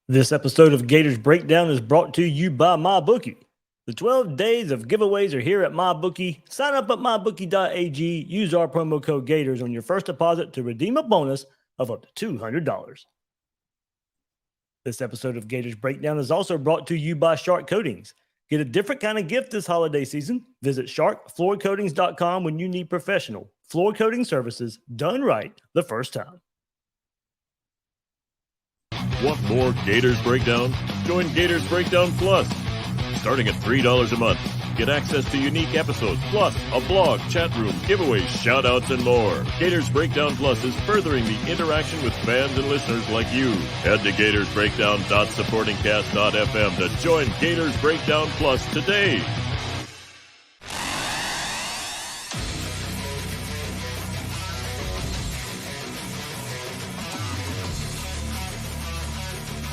This episode of Gators Breakdown is brought to you by MyBookie. The 12 days of giveaways are here at MyBookie. Sign up at mybookie.ag. Use our promo code Gators on your first deposit to redeem a bonus of up to $200. This episode of Gators Breakdown is also brought to you by Shark Coatings. Get a different kind of gift this holiday season. Visit sharkfloorcoatings.com when you need professional floor coating services done right the first time. Want more Gators Breakdown? Join Gators Breakdown Plus. Starting at $3 a month, get access to unique episodes, plus a blog, chat room, giveaways, shoutouts, and more. Gators Breakdown Plus is furthering the interaction with fans and listeners like you. Head to gatorsbreakdown.supportingcast.fm to join Gators Breakdown Plus today.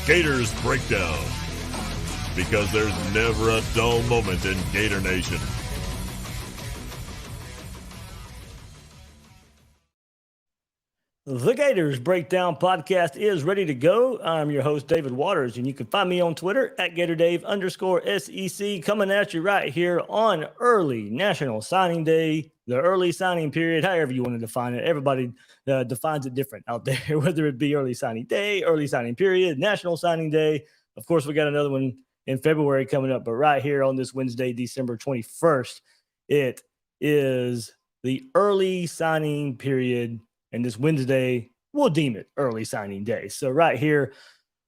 Gators Breakdown, because there's never a dull moment in Gator Nation. The Gators Breakdown podcast is ready to go. I'm your host, David Waters, and you can find me on Twitter at GatorDave_SEC, coming at you right here on early National Signing Day, the early signing period, however you want to define it. Everybody defines it different out there, whether it be early signing day, early signing period, National Signing Day. Of course, we got another one in February coming up, but right here on this Wednesday, December 21st, it is the early signing period. And this Wednesday, we'll deem it early signing day. So right here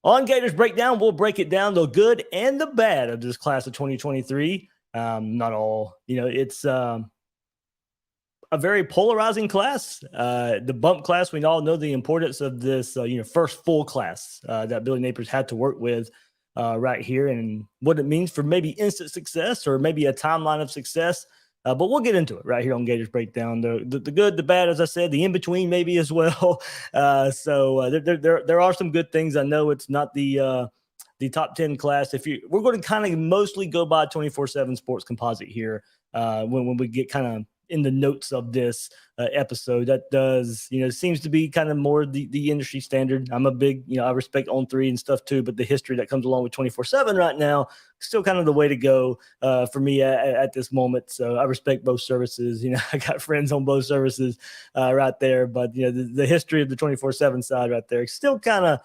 on Gators Breakdown, we'll break it down, the good and the bad of this class of 2023. Not all, it's a very polarizing class. The bump class, we all know the importance of this, first full class that Billy Napier's had to work with right here, and what it means for maybe instant success or maybe a timeline of success. But we'll get into it right here on Gators Breakdown. The good, the bad, as I said, the in-between maybe as well. There are some good things. I know it's not the top 10 class. We're going to kind of mostly go by 24/7 Sports Composite here when we get kind of in the notes of this episode. That does, seems to be kind of more the industry standard. I'm a big, I respect On3 and stuff too, but the history that comes along with 24/7 right now, still kind of the way to go for me at this moment. So I respect both services. I got friends on both services right there, but the history of the 24/7 side right there still kind of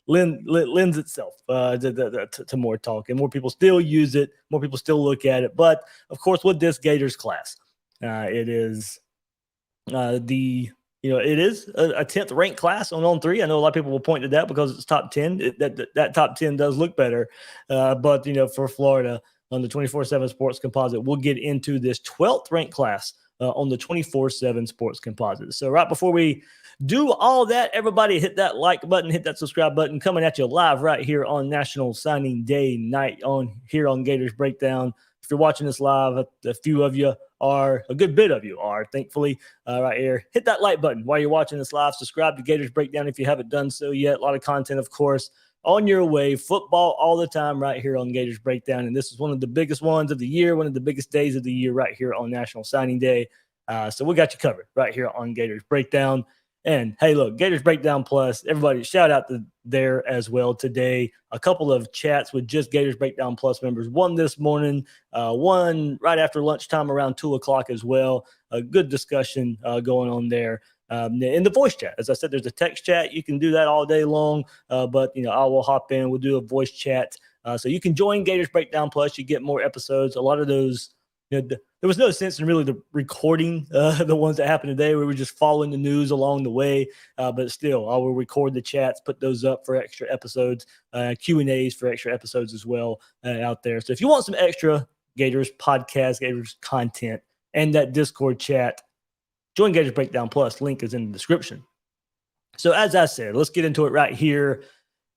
lends itself to more talk, and more people still use it. More people still look at it. But of course, with this Gators class, it is it is a 10th ranked class on On3. I know a lot of people will point to that because it's top 10. That top 10 does look better. But for Florida on the 24/7 Sports Composite, we'll get into this 12th ranked class on the 24/7 Sports Composite. So right before we do all that, everybody hit that like button, hit that subscribe button, coming at you live right here on National Signing Day night here on Gators Breakdown. If you're watching this live, a few of you are, a good bit of you are, thankfully, right here. Hit that like button while you're watching this live. Subscribe to Gators Breakdown if you haven't done so yet. A lot of content, of course, on your way. Football all the time right here on Gators Breakdown. And this is one of the biggest ones of the year, one of the biggest days of the year right here on National Signing Day. So we got you covered right here on Gators Breakdown. And hey, look, Gators Breakdown Plus, everybody shout out to there as well today. A couple of chats with just Gators Breakdown Plus members. One this morning, one right after lunchtime around 2 o'clock as well. A good discussion going on there. In the voice chat, as I said, there's a text chat. You can do that all day long, but I will hop in. We'll do a voice chat. So you can join Gators Breakdown Plus. You get more episodes. A lot of those, there was no sense in really the recording the ones that happened today. We were just following the news along the way, but still, I will record the chats, put those up for extra episodes, Q&As for extra episodes as well out there. So if you want some extra Gators podcast, Gators content, and that Discord chat, join Gators Breakdown Plus. Link is in the description. So as I said, let's get into it right here.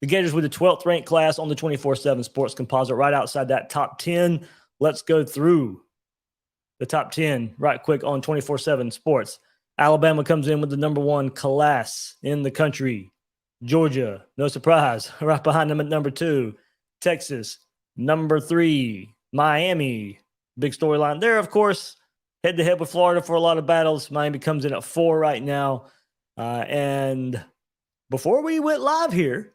The Gators with the 12th ranked class on the 24/7 Sports Composite, right outside that top 10. Let's go through the top 10 right quick on 24/7 Sports. Alabama comes in with the number 1 class in the country. Georgia, no surprise, right behind them at number 2. Texas, number 3. Miami, big storyline there, of course. Head-to-head with Florida for a lot of battles. Miami comes in at 4 right now. And before we went live here,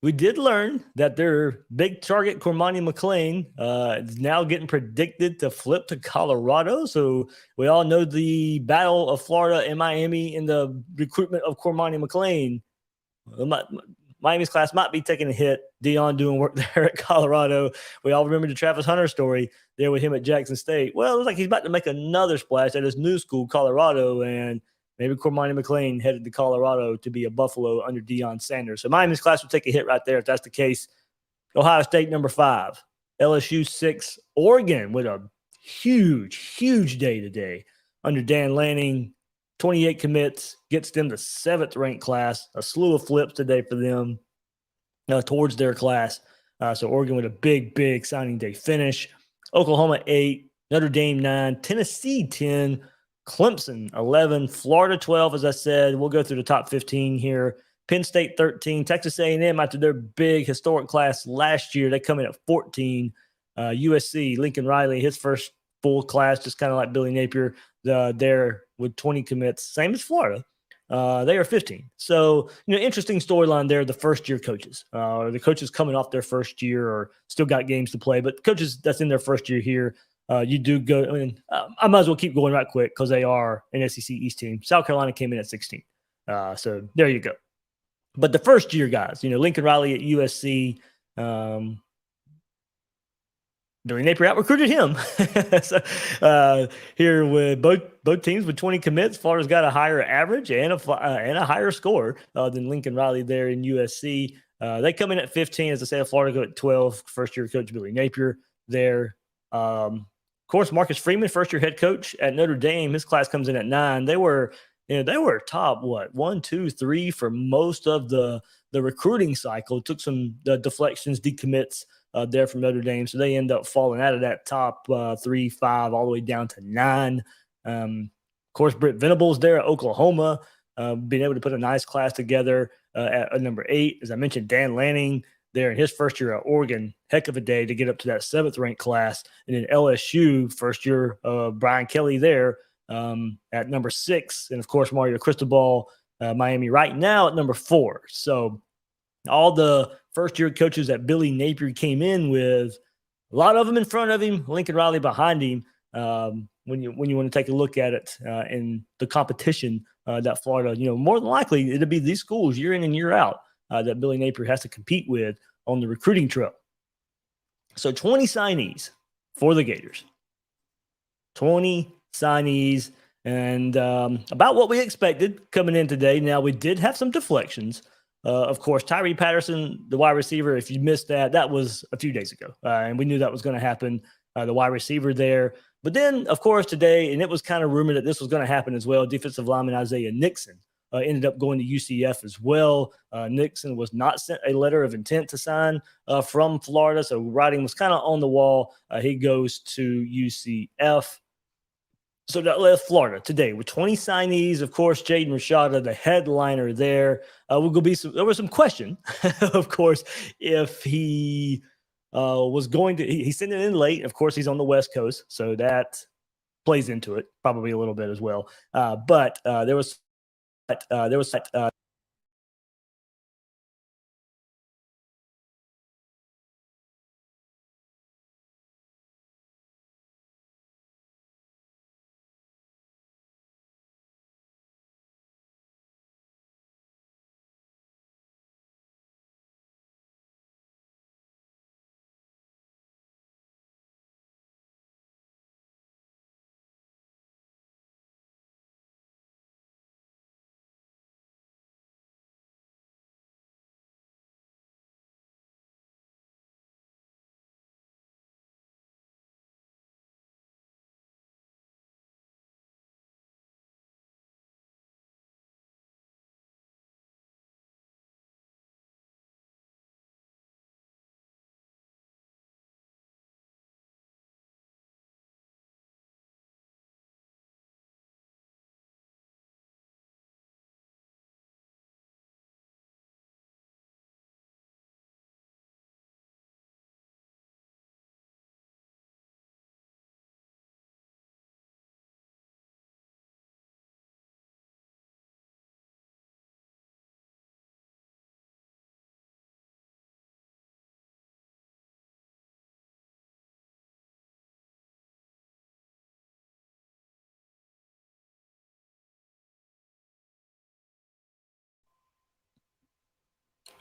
we did learn that their big target, Cormani McLean, is now getting predicted to flip to Colorado. So we all know the battle of Florida and Miami in the recruitment of Cormani McLean. Miami's class might be taking a hit. Dion doing work there at Colorado. We all remember the Travis Hunter story there with him at Jackson State. Well, it looks like he's about to make another splash at his new school, Colorado, and maybe Cormani McLean headed to Colorado to be a Buffalo under Deion Sanders. So Miami's class will take a hit right there if that's the case. Ohio State number 5, LSU 6, Oregon with a huge day today under Dan Lanning. 28 commits, gets them the 7th ranked class, a slew of flips today for them towards their class. So Oregon with a big signing day finish. Oklahoma 8, Notre Dame 9, Tennessee 10, Clemson 11, Florida 12, as I said. We'll go through the top 15 here. Penn State 13, Texas A&M after their big historic class last year. They come in at 14. USC, Lincoln Riley, his first full class, just kind of like Billy Napier, there with 20 commits, same as Florida. They are 15. So, interesting storyline there. The first-year coaches, the coaches coming off their first year or still got games to play, but coaches that's in their first year here, you do go. I mean, I might as well keep going right quick because they are an SEC East team. South Carolina came in at 16. So there you go. But the first-year guys, Lincoln Riley at USC. Billy Napier out-recruited him. So, here with both teams with 20 commits, Florida's got a higher average and a higher score than Lincoln Riley there in USC. They come in at 15, as I said. Florida go at 12. First-year coach Billy Napier there. Of course, Marcus Freeman, first-year head coach at Notre Dame. His class comes in at 9. They were top 1, 2, 3 for most of the recruiting cycle. Took some deflections, decommits there from Notre Dame. So they end up falling out of that top 3, 5, all the way down to 9. Of course, Britt Venables there at Oklahoma, being able to put a nice class together at number 8. As I mentioned, Dan Lanning there in his first year at Oregon, heck of a day to get up to that 7th ranked class. And then LSU, first year Brian Kelly there at number 6. And of course, Mario Cristobal, Miami right now at number 4. So all the first-year coaches that Billy Napier came in with, a lot of them in front of him, Lincoln Riley behind him. When you want to take a look at it in the competition that Florida, more than likely it'll be these schools year in and year out that Billy Napier has to compete with on the recruiting trail. So 20 signees for the Gators. 20 signees, and about what we expected coming in today. Now, we did have some deflections. Of course, Tyree Patterson, the wide receiver, if you missed that was a few days ago. And we knew that was going to happen, the wide receiver there. But then, of course, today, and it was kind of rumored that this was going to happen as well, defensive lineman Isaiah Nixon ended up going to UCF as well. Nixon was not sent a letter of intent to sign from Florida, so writing was kind of on the wall. He goes to UCF. So that left Florida today with 20 signees. Of course, Jaden Rashada, the headliner there. There was some question, of course, if he was going to. He sent it in late. Of course, he's on the West Coast, so that plays into it probably a little bit as well. But there was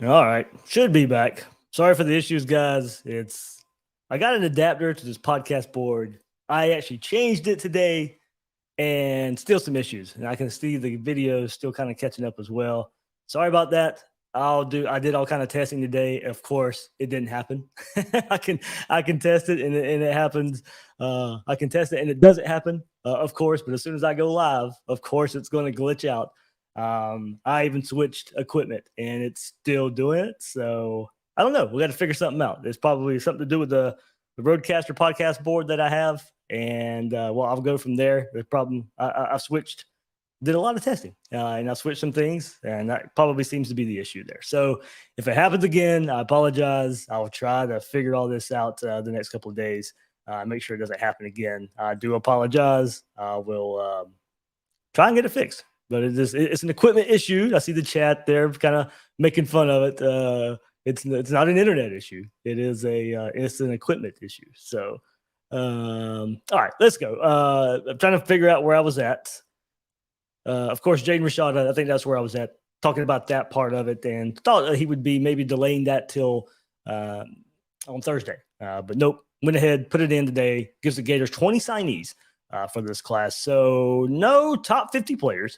All right. Should be back. Sorry for the issues, guys. I got an adapter to this podcast board. I actually changed it today and still some issues. And I can see the video still kind of catching up as well. Sorry about that. I did all kind of testing today. Of course, it didn't happen. I can test it and it happens. I can test it and it doesn't happen, of course, but as soon as I go live, of course it's going to glitch out. I even switched equipment and it's still doing it. So I don't know. We got to figure something out. It's probably something to do with the Roadcaster podcast board that I have. And well, I'll go from there. The problem I switched, did a lot of testing, and I switched some things, and that probably seems to be the issue there. So if it happens again, I apologize. I'll try to figure all this out the next couple of days. Make sure it doesn't happen again. I do apologize. I will try and get it fixed. But it's an equipment issue. I see the chat there kind of making fun of it. It's not an internet issue. It's an equipment issue. So all right, let's go. I'm trying to figure out where I was at. Of course, Jaden Rashada, I think that's where I was at, talking about that part of it, and thought he would be maybe delaying that till on Thursday. But nope, went ahead, put it in today, gives the Gators 20 signees for this class. So no top 50 players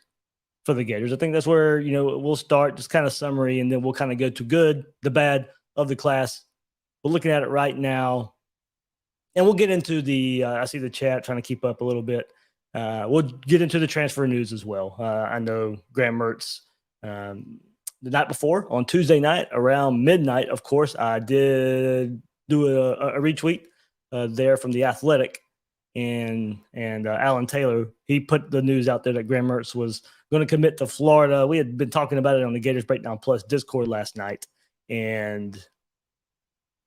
for the Gators. I think that's where, we'll start, just kind of summary, and then we'll kind of go to good, the bad of the class. We're looking at it right now. And we'll get into I see the chat trying to keep up a little bit. We'll get into the transfer news as well. I know Graham Mertz, the night before, on Tuesday night, around midnight, of course, I did do a retweet there from The Athletic. And Alan Taylor, he put the news out there that Graham Mertz was going to commit to Florida. We had been talking about it on the Gators Breakdown Plus Discord last night. And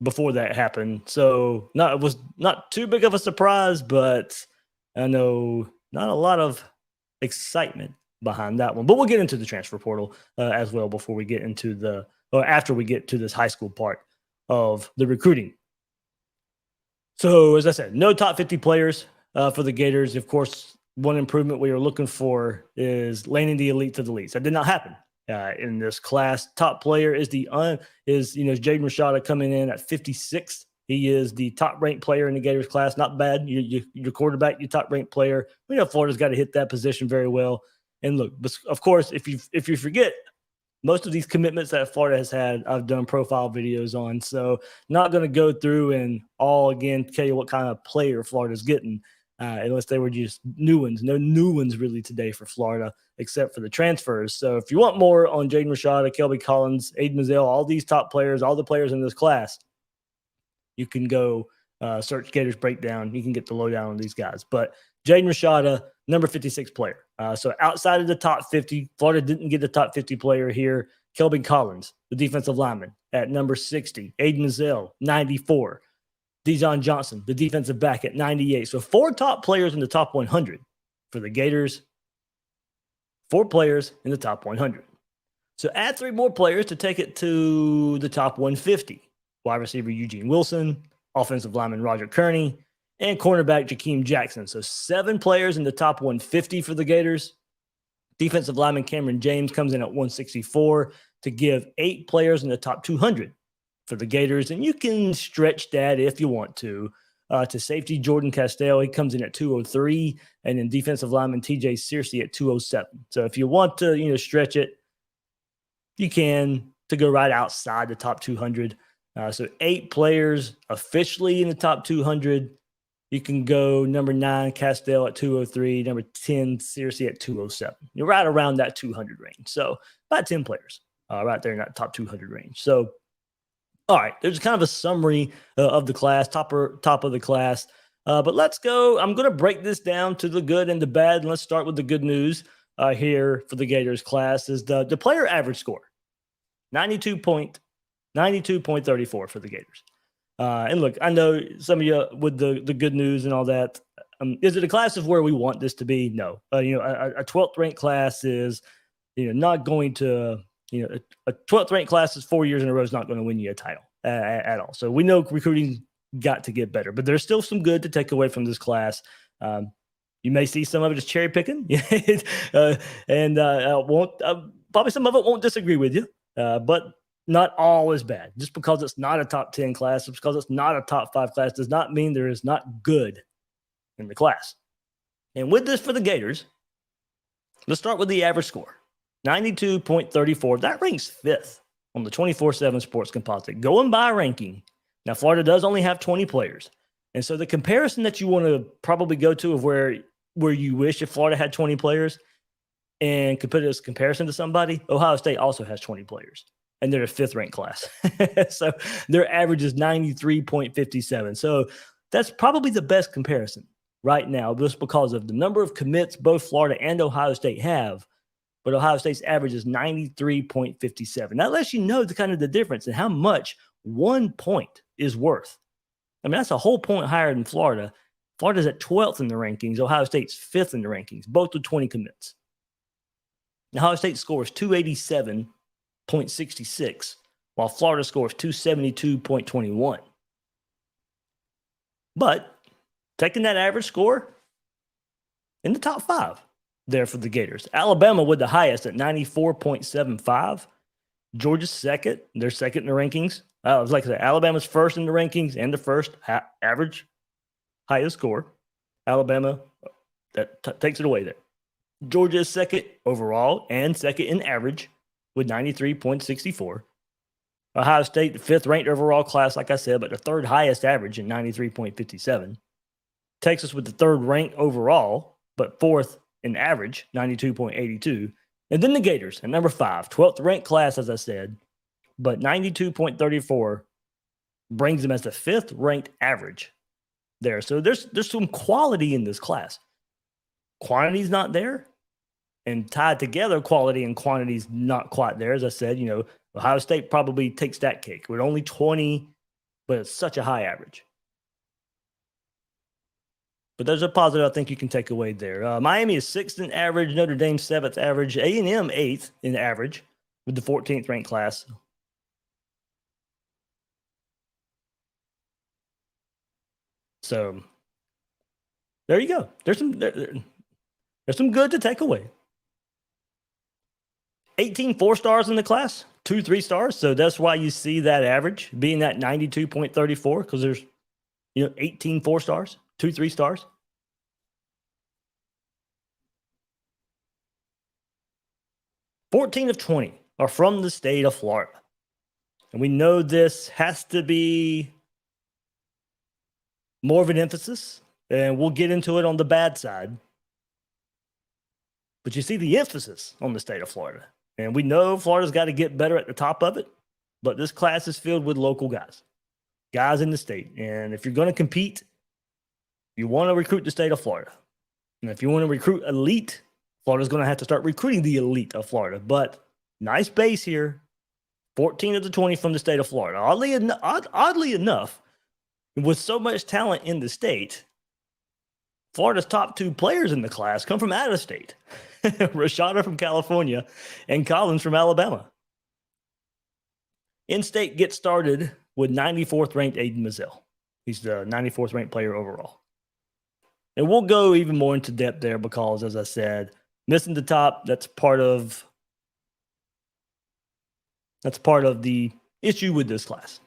before that happened. So it was not too big of a surprise, but I know not a lot of excitement behind that one. But we'll get into the transfer portal as well before we get into after we get to this high school part of the recruiting. So as I said, no top 50 players for the Gators. Of course, one improvement we are looking for is landing the elite to the leads. That did not happen in this class. Top player is Jaden Rashada, coming in at 56th. He is the top-ranked player in the Gators class. Not bad. Your quarterback, your top-ranked player. We know Florida's got to hit that position very well. And look, of course, if you forget, most of these commitments that Florida has had, I've done profile videos on. So not going to go through and all again tell you what kind of player Florida's getting, unless they were just new ones. No new ones really today for Florida, except for the transfers. So if you want more on Jaden Rashada, Kelby Collins, Aiden Mazzell, all these top players, all the players in this class, you can go search Gators Breakdown. You can get the lowdown on these guys. But Jaden Rashada, number 56 player. So outside of the top 50, Florida didn't get a top 50 player here. Kelby Collins, the defensive lineman, at number 60. Aiden Mazzell, 94. Dijon Johnson, the defensive back, at 98. So 4 top players in the top 100 for the Gators. 4 players in the top 100. So add 3 more players to take it to the top 150. Wide receiver Eugene Wilson, offensive lineman Roger Kearney, and cornerback Jakeem Jackson. So 7 players in the top 150 for the Gators. Defensive lineman Cameron James comes in at 164 to give 8 players in the top 200 for the Gators. And you can stretch that if you want to. To safety Jordan Castell, he comes in at 203. And then defensive lineman TJ Searcy at 207. So if you want to stretch it, you can, to go right outside the top 200. So 8 players officially in the top 200. You can go number 9, Castell at 203, number 10, Searcy at 207. You're right around that 200 range. So about 10 players right there in that top 200 range. So, all right, there's kind of a summary of the class, top of the class. But let's go. I'm going to break this down to the good and the bad. And let's start with the good news here for the Gators class is the player average score, 92.34 for the Gators. And look, I know some of you with the good news and all that. Is it a class of where we want this to be? No. A 12th ranked class is, not going to, a 12th ranked class is 4 years in a row is not going to win you a title at all. So we know recruiting got to get better, but there's still some good to take away from this class. You may see some of it as cherry picking, and probably some of it won't disagree with you. But not all is bad. Just because it's not a top 10 class, just because it's not a top 5 class, does not mean there is not good in the class. And with this for the Gators, let's start with the average score. 92.34. That ranks 5th on the 24/7 Sports Composite. Going by ranking. Now, Florida does only have 20 players. And so the comparison that you want to probably go to of where you wish if Florida had 20 players and could put it as a comparison to somebody, Ohio State also has 20 players. And they're a 5th ranked class. So their average is 93.57. So that's probably the best comparison right now, just because of the number of commits both Florida and Ohio State have. But Ohio State's average is 93.57. That lets you know the kind of the difference and how much 1 point is worth. I mean, that's a whole point higher than Florida. Florida's at 12th in the rankings. Ohio State's 5th in the rankings, both with 20 commits. Ohio State scores 287.66, while Florida scores 272.21. But taking that average score in the top 5 there for the Gators. Alabama with the highest at 94.75. Georgia's second. They're second in the rankings. Like I said, Alabama's first in the rankings and the first average highest score. Alabama, that takes it away there. Georgia is second overall and second in average with 93.64. Ohio State, the 5th ranked overall class, like I said, but the 3rd highest average in 93.57. Texas with the 3rd ranked overall, but 4th in average, 92.82. And then the Gators at number 5, 12th ranked class, as I said, but 92.34 brings them as the 5th ranked average there. So there's some quality in this class. Quantity's not there, and tied together, quality and quantity's not quite there. As I said, Ohio State probably takes that cake with only 20, but it's such a high average. But there's a positive I think you can take away there. Miami is 6th in average, Notre Dame 7th average, A&M 8th in average with the 14th ranked class. So there you go. There's some good to take away. 18 4-stars in the class, 2 3-stars. So that's why you see that average being that 92.34, because there's 18 4-stars, 2 3-stars. $14 of 20 are from the state of Florida. And we know this has to be more of an emphasis, and we'll get into it on the bad side. But you see the emphasis on the state of Florida. And we know Florida's got to get better at the top of it, but this class is filled with local guys in the state. And if you're going to compete, you want to recruit the state of Florida. And if you want to recruit elite, Florida's going to have to start recruiting the elite of Florida. But nice base here. 14 of the 20 from the state of Florida. Oddly enough, with so much talent in the state, Florida's top 2 players in the class come from out of state. Rashada from California and Collins from Alabama. In-state gets started with 94th ranked Aiden Mizell. He's the 94th ranked player overall. And we'll go even more into depth there because, as I said, missing the top, that's part of the issue with this class.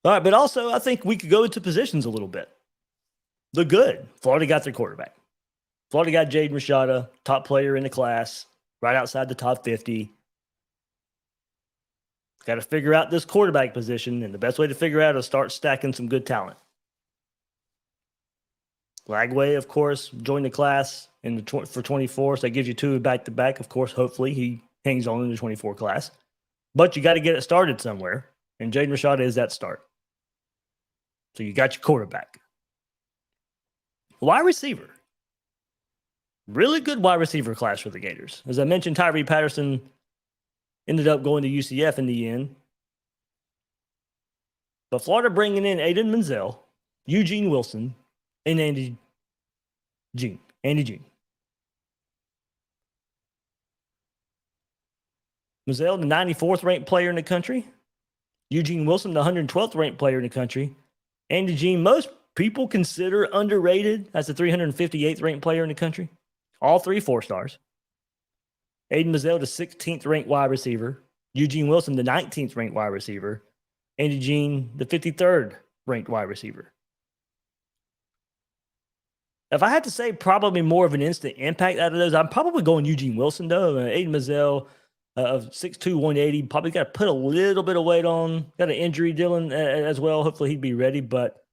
All right, but also I think we could go into positions a little bit. The good. Florida got their quarterback. Florida got Jaden Rashada, top player in the class, right outside the top 50. Got to figure out this quarterback position, and the best way to figure out is start stacking some good talent. Lagway, of course, joined the class for 24, so that gives you 2 back-to-back. Of course, hopefully he hangs on in the 24 class. But you got to get it started somewhere, and Jaden Rashada is that start. So you got your quarterback. Wide receiver. Really good wide receiver class for the Gators. As I mentioned, Tyree Patterson ended up going to UCF in the end. But Florida bringing in Aiden Menzel, Eugene Wilson, and Andy Jean. Menzel, the 94th ranked player in the country. Eugene Wilson, the 112th ranked player in the country. Andy Jean, most people consider underrated as the 358th ranked player in the country. All 3 4-stars. Aiden Mazzell, the 16th ranked wide receiver. Eugene Wilson, the 19th ranked wide receiver. Andy Jean, the 53rd ranked wide receiver. If I had to say probably more of an instant impact out of those, I'm probably going Eugene Wilson, though. Aiden Mazzell of 6'2", 180, probably got to put a little bit of weight on. Got an injury dealing as well. Hopefully he'd be ready, but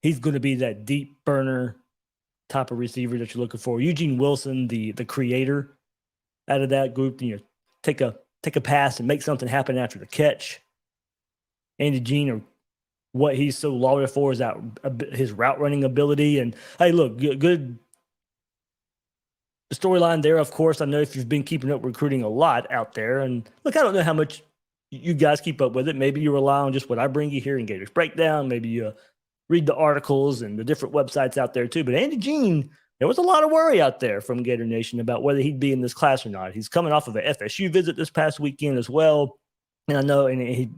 he's going to be that deep burner type of receiver that you're looking for. Eugene Wilson, the creator out of that group, take a pass and make something happen after the catch. Andy Jean, or what he's so lauded for, is that his route running ability. And hey, look, good storyline there. Of course, I know if you've been keeping up recruiting a lot out there, and look, I don't know how much you guys keep up with it. Maybe you rely on just what I bring you here in Gators Breakdown. Maybe you read the articles and the different websites out there too. But Andy Jean, there was a lot of worry out there from Gator Nation about whether he'd be in this class or not. He's coming off of an FSU visit this past weekend as well. And I know, and he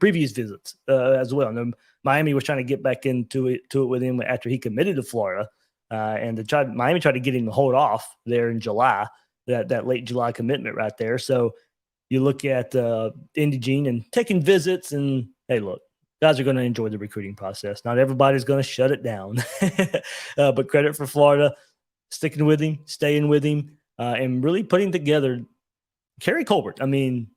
previous visits as well. I know Miami was trying to get back into it with him after he committed to Florida, and Miami tried to get him to hold off there in July, that late July commitment right there. So you look at Indy Jean and taking visits, and hey, look, guys are going to enjoy the recruiting process. Not everybody's going to shut it down, but credit for Florida sticking with him, staying with him, and really putting together Kerry Colbert. I mean,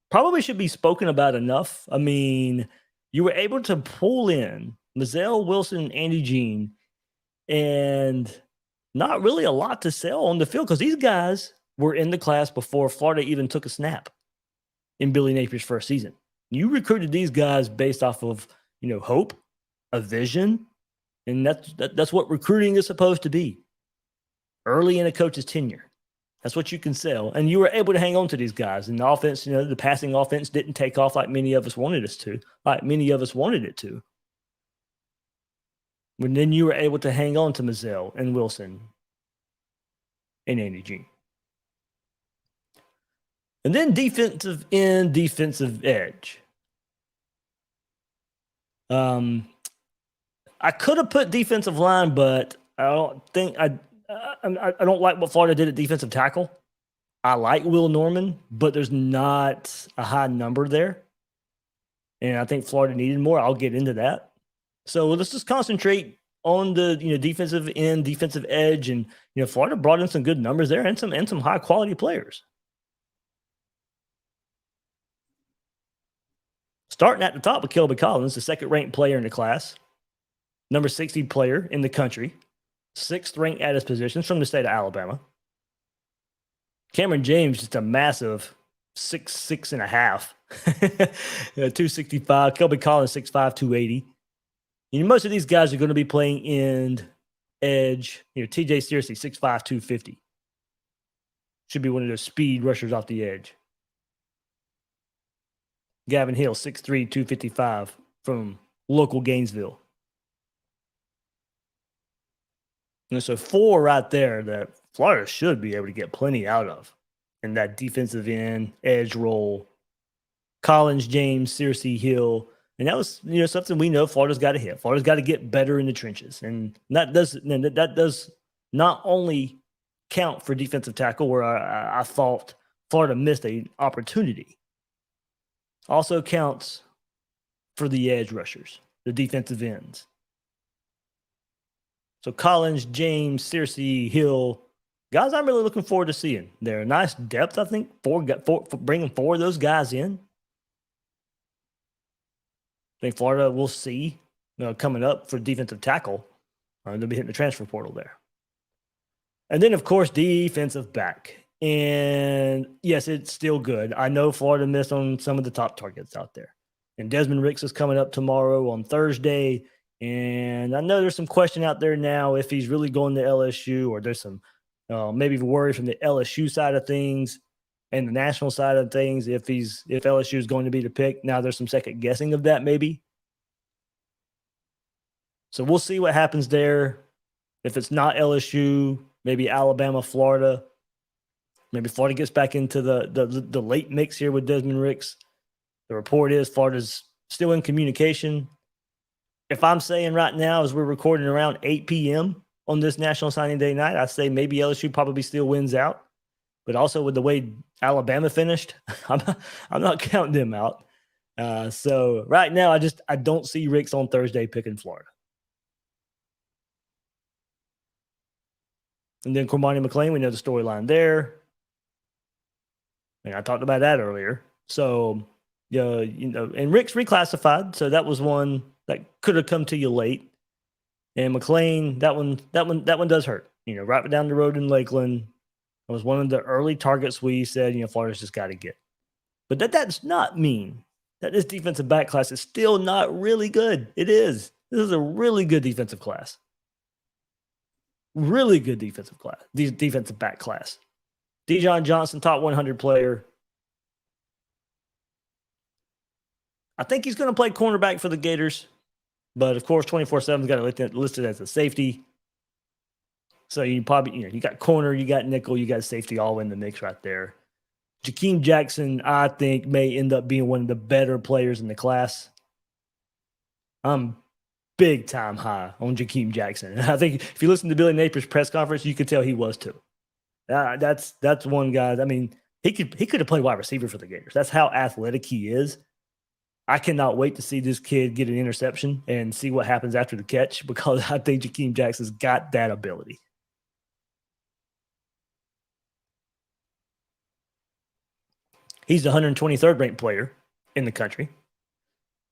probably should be spoken about enough. I mean, you were able to pull in Mazzell, Wilson, Andy Jean, and not really a lot to sell on the field because these guys were in the class before Florida even took a snap in Billy Napier's first season. You recruited these guys based off of, hope, a vision, and that's what recruiting is supposed to be. Early in a coach's tenure. That's what you can sell. And you were able to hang on to these guys. And the offense, the passing offense didn't take off like many of us wanted it to. But then you were able to hang on to Mazzell and Wilson and Andy Jean. And then defensive end, defensive edge. I could have put defensive line, but I don't think I don't like what Florida did at defensive tackle. I like Will Norman, but there's not a high number there. And I think Florida needed more. I'll get into that. So let's just concentrate on the defensive end, defensive edge, and Florida brought in some good numbers there and some high quality players. Starting at the top with Kelby Collins, the second ranked player in the class, number 60 player in the country, 6th ranked at his positions from the state of Alabama. Cameron James, just a massive 6'6.5", 265. Kelby Collins, 6'5", 280. Most of these guys are going to be playing in edge. TJ Searcy, 6'5", 250. Should be one of those speed rushers off the edge. Gavin Hill, 6'3", 255 from local Gainesville. And so 4 right there that Florida should be able to get plenty out of in that defensive end, edge role. Collins, James, Searcy, Hill. And that was something we know Florida's got to hit. Florida's got to get better in the trenches. And that does not only count for defensive tackle, where I thought Florida missed an opportunity. Also counts for the edge rushers, the defensive ends. So Collins, James, Searcy, Hill, guys I'm really looking forward to seeing. They're a nice depth, I think, for bringing 4 of those guys in. I think Florida will see coming up for defensive tackle. They'll be hitting the transfer portal there. And then, of course, defensive back. And, yes, it's still good. I know Florida missed on some of the top targets out there. And Desmond Ricks is coming up tomorrow on Thursday. And I know there's some question out there now if he's really going to LSU, or there's some maybe worry from the LSU side of things and the national side of things if LSU is going to be the pick. Now there's some second guessing of that maybe. So we'll see what happens there. If it's not LSU, maybe Alabama, Florida. Maybe Florida gets back into the late mix here with Desmond Ricks. The report is Florida's still in communication. If I'm saying right now, as we're recording around 8 p.m. on this National Signing Day night, I say maybe LSU probably still wins out. but also with the way Alabama finished, I'm not counting them out. So right now, I don't see Ricks on Thursday picking Florida. And then Cormani McLean, we know the storyline there. And I talked about that earlier. So, and Rick's reclassified, so that was one that could have come to you late. And McLean, that one does hurt. Right down the road in Lakeland, it was one of the early targets we said, Florida's just got to get. But that does not mean that this defensive back class is still not really good. It is. This is a really good defensive class. Really good defensive class. Defensive back class. Dijon Johnson, top 100 player. I think he's going to play cornerback for the Gators. But, of course, 24/7's got it listed as a safety. So you probably, you got corner, you got nickel, you got safety all in the mix right there. Jakeem Jackson, I think, may end up being one of the better players in the class. I'm big time high on Jakeem Jackson. And I think if you listen to Billy Napier's press conference, you could tell he was too. That's one guy. I mean, he could have played wide receiver for the Gators. That's how athletic he is. I cannot wait to see this kid get an interception and see what happens after the catch, because I think Jakeem Jackson's got that ability. He's the 123rd ranked player in the country.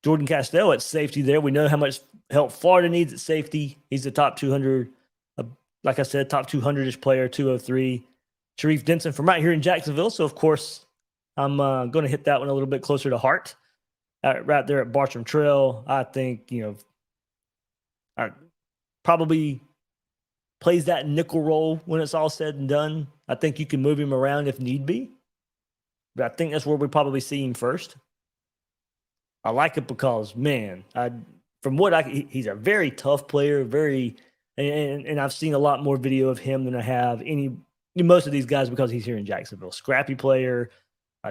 Jordan Castell at safety there. We know how much help Florida needs at safety. He's the top 200, like I said, top 200-ish player, 203. Sharif Denson from right here in Jacksonville. So, of course, I'm going to hit that one a little bit closer to heart. Right there at Bartram Trail, I think, probably plays that nickel role when it's all said and done. I think you can move him around if need be. But I think that's where we probably see him first. I like it because, man, he's a very tough player, and I've seen a lot more video of him than I have most of these guys, because he's here in Jacksonville. Scrappy player,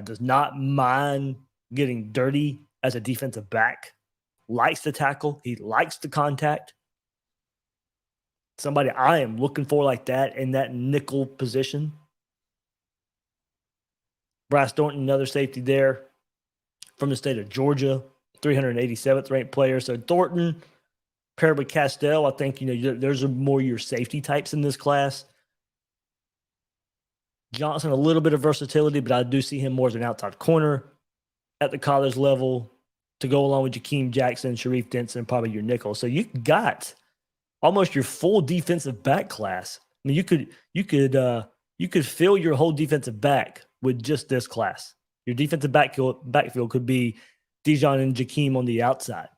does not mind getting dirty as a defensive back, likes to tackle, he likes to contact. Somebody I am looking for like that in that nickel position. Bryce Thornton, another safety there from the state of Georgia, 387th ranked player. So Thornton paired with Castell, I think, there's more your safety types in this class. Johnson, a little bit of versatility, but I do see him more as an outside corner at the college level to go along with Jakeem Jackson, Sharif Denson, probably your nickel. So you got almost your full defensive back class. I mean, you could fill your whole defensive back with just this class. Your defensive backfield could be Dijon and Jakeem on the outside,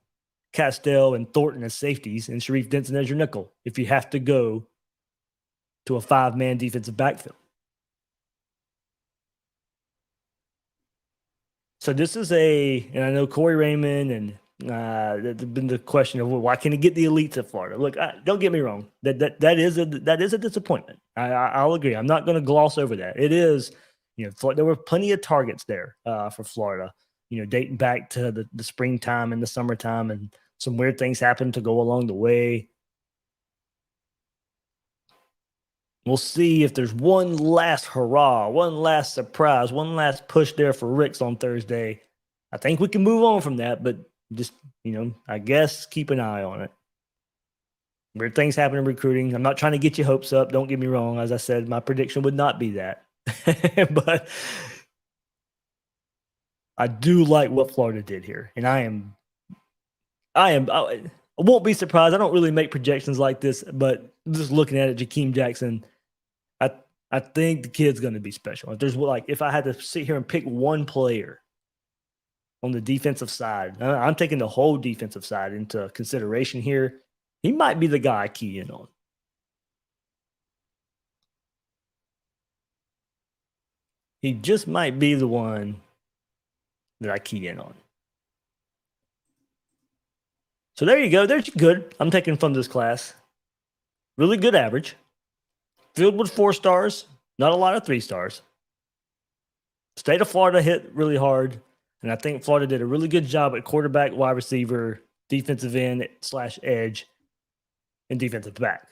Castell and Thornton as safeties, and Sharif Denson as your nickel if you have to go to a 5-man defensive backfield. So this is and I know Corey Raymond and there's been the question of, well, why can't he get the elites at Florida? Look, don't get me wrong. That is a disappointment. I'll agree. I'm not going to gloss over that. It is, there were plenty of targets there for Florida, dating back to the springtime and the summertime, and some weird things happened to go along the way. We'll see if there's one last hurrah, one last surprise, one last push there for Ricks on Thursday. I think we can move on from that, but just, I guess keep an eye on it. Weird things happen in recruiting. I'm not trying to get your hopes up. Don't get me wrong. As I said, my prediction would not be that. But I do like what Florida did here. And I won't be surprised. I don't really make projections like this, but just looking at it, Jakeem Jackson, I think the kid's going to be special. If I had to sit here and pick one player on the defensive side, I'm taking the whole defensive side into consideration here. He might be the guy I key in on. He just might be the one that I key in on. So there you go. There's good. I'm taking from this class. Really good average. Filled with 4 stars. Not a lot of 3 stars. State of Florida hit really hard. And I think Florida did a really good job at quarterback, wide receiver, defensive end / edge, and defensive back.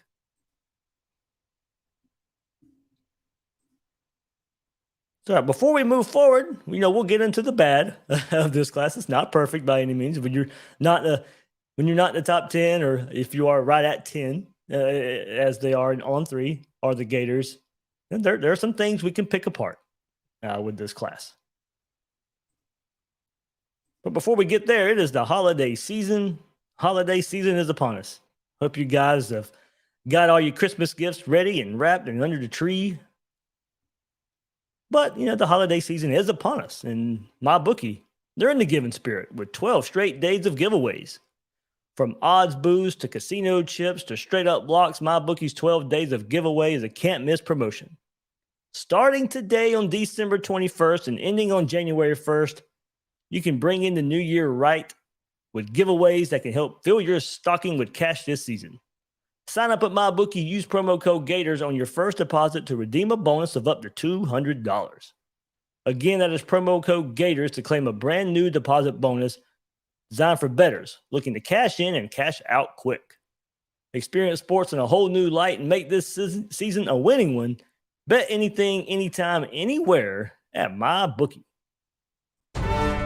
So before we move forward, we'll get into the bad of this class. It's not perfect by any means. When you're not in the top 10, or if you are right at 10, as they are on 3, are the Gators, and there are some things we can pick apart with this class. But before we get there, it is the holiday season. Holiday season is upon us. Hope you guys have got all your Christmas gifts ready and wrapped and under the tree. But, the holiday season is upon us. And MyBookie, they're in the giving spirit with 12 straight days of giveaways. From odds boosts to casino chips to straight up blocks, MyBookie's 12 days of giveaway is a can't miss promotion. Starting today on December 21st and ending on January 1st, you can bring in the new year right with giveaways that can help fill your stocking with cash this season. Sign up at MyBookie, use promo code Gators on your first deposit to redeem a bonus of up to $200. Again, that is promo code Gators to claim a brand new deposit bonus designed for bettors looking to cash in and cash out quick. Experience sports in a whole new light and make this season a winning one. Bet anything, anytime, anywhere at MyBookie.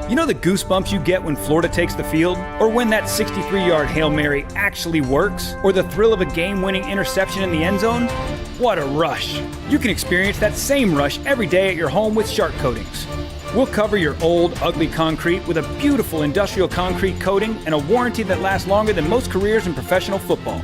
You know the goosebumps you get when Florida takes the field? Or when that 63-yard Hail Mary actually works? Or the thrill of a game-winning interception in the end zone? What a rush! You can experience that same rush every day at your home with Shark Coatings. We'll cover your old, ugly concrete with a beautiful industrial concrete coating and a warranty that lasts longer than most careers in professional football.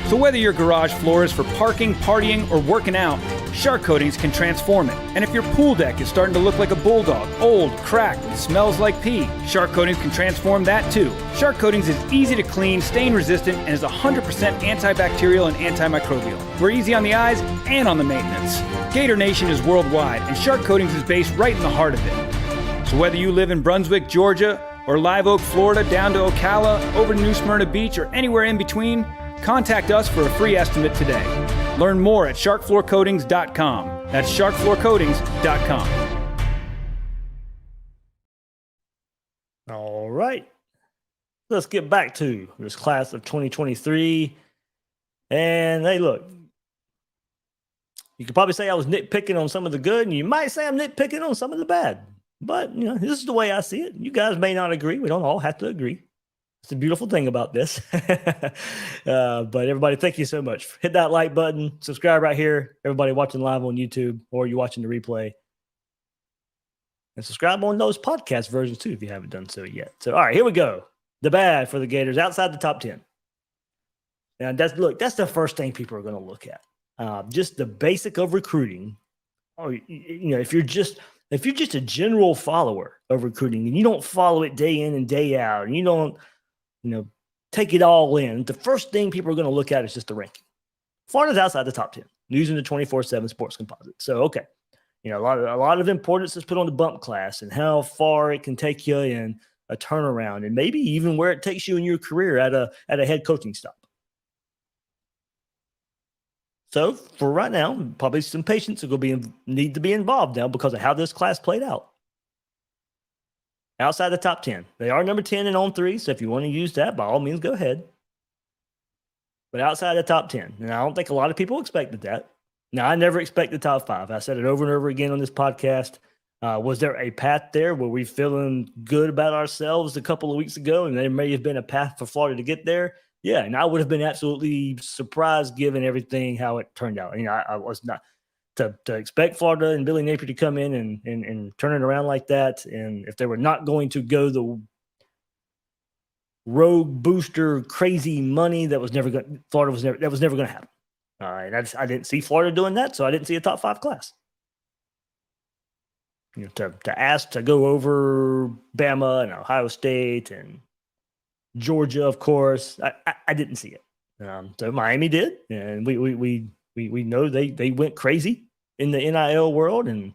So whether your garage floor is for parking, partying, or working out, Shark Coatings can transform it. And if your pool deck is starting to look like a bulldog, old, cracked, and smells like pee, Shark Coatings can transform that too. Shark Coatings is easy to clean, stain resistant, and is 100% antibacterial and antimicrobial. We're easy on the eyes and on the maintenance. Gator Nation is worldwide, and Shark Coatings is based right in the heart of it. So whether you live in Brunswick, Georgia, or Live Oak, Florida, down to Ocala, over to New Smyrna Beach, or anywhere in between, contact us for a free estimate today. Learn more at sharkfloorcoatings.com. That's sharkfloorcoatings.com. All right. Let's get back to this class of 2023. And hey, look, you could probably say I was nitpicking on some of the good, and you might say I'm nitpicking on some of the bad. But, this is the way I see it. You guys may not agree. We don't all have to agree. It's a beautiful thing about this. But everybody, thank you so much. Hit that like button. Subscribe right here. Everybody watching live on YouTube, or you're watching the replay. And subscribe on those podcast versions too if you haven't done so yet. So, all right, here we go. The bad for the Gators outside the top 10. And that's the first thing people are going to look at. Just the basic of recruiting. If you're just a general follower of recruiting and you don't follow it day in and day out, and you don't take it all in, the first thing people are going to look at is just the ranking. Florida's outside the top 10 using the 24/7 sports composite. So, okay. A lot of importance is put on the bump class and how far it can take you in a turnaround, and maybe even where it takes you in your career at a head coaching stop. So for right now, probably some patience are going to need to be involved now because of how this class played out. Outside the top 10. They are number 10 and on 3, so if you want to use that, by all means, go ahead. But outside the top 10. And I don't think a lot of people expected that. Now, I never expect the top 5. I said it over and over again on this podcast. Was there a path there? Were we feeling good about ourselves a couple of weeks ago, and there may have been a path for Florida to get there? Yeah, and I would have been absolutely surprised given everything, how it turned out. I was not to expect Florida and Billy Napier to come in and turn it around like that. And if they were not going to go the rogue booster crazy money, that was never going to happen. All right, I didn't see Florida doing that, so I didn't see a top 5 class. To ask to go over Bama and Ohio State and Georgia, of course, I didn't see it. So Miami did, and we know they went crazy in the NIL world, and